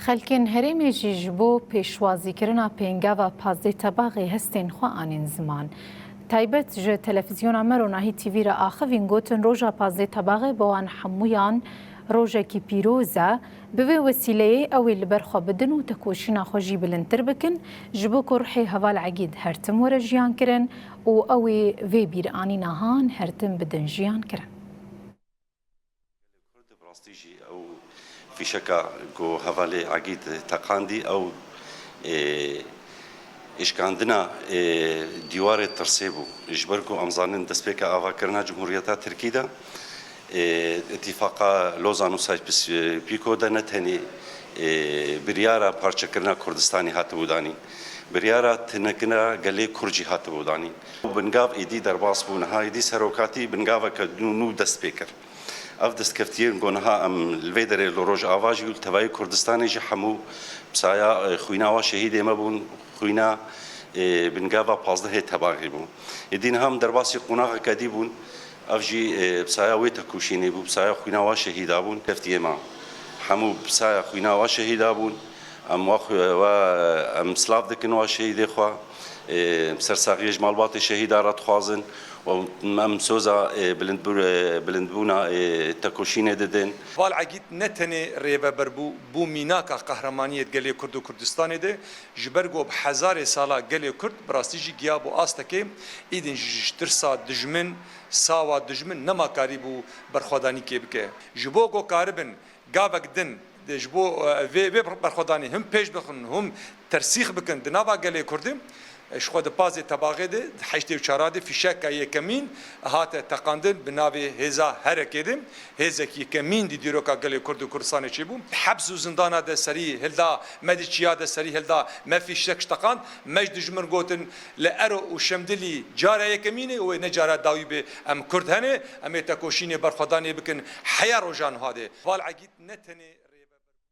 خلکن هرمی جیجبو پیشوازی کرنا پینگاوا پازده تباغی هستین خواه زمان. تایبت جه تلفزیون امرو ناهی تیوی را آخوین گوتن روژا پازده تباغی بوان حمویان روژا کی پیروزه به وسیله اوی لبرخوا بدن و تکوشینا خوشی بلندتر بکن جبو کرحی هوال عگید هرتم ور جیان کرن و اوی وی بیرانی نهان هرتم بدن جیان کرن. في شكا جو هفالي عقيد تقاندي أو إيش كاندنا ديوار الترسيبو إجبركو أمزانين دسبيكا آفا كرنا جمهورية تركيا اتفاقا لوزانو سايج بس بيكو دانت هني بريارا بارچه كرنا كردستاني هاتبوداني بريارا تنكنا قلي كرجي هاتبوداني بنقاف إيدي درباس بونها إيدي سروكاتي بنقافا كدنو دسبيكر اف دستکفتیر گونها ام الویدر لروج آواجی و توای کردستانی جه همو بسایا خوینا و شهید ما بون خوینا بنگاوا پازده تباغی بون ایدین هم درباسی قناق کدی بون افجی بسایا وی تکوشینی بون بسایا خوینا و شهید بون کفتی ما همو بسایا خوینا و شهید بون ام ام سلاف دکن و شهید خوا سرساقی جمالبات شهیدارات خوازن و ام سوزا بلندبونا تکوشینه دادن. والعقید نتنی ریبه بربو بو میناکا قهرمانیت گلی کرد و کردستان ده جبرگو بهزار سالا گلی کرد براستیجی گیابو آستکه ایدن جترسا دجمن ساوا دجمن نما کاریبو برخوادانی که بکه جبوگو کاربن گابک دن جبو وی برخوادانی هم پیش بخن هم ترسیخ بکن دنابا گلی کردیم شخو د پازه تباغه ده حشته چاراده فیشک یکمین هات تقاندن بناوی هزا حرکتیم هزا کی یکمین دی دیروکا گلی کرد و کردستان چی بو حبس و زندان ده سری هلدا مدیچیا ده سری هلدا ما فیشک تقاند مجد جمر گوتن لارو و شمدلی جاره یکمینه و نجاره داوی به ام کرد هنه ام تکوشینه برخدانی بکن حیا روجان هاده والعقید نتنه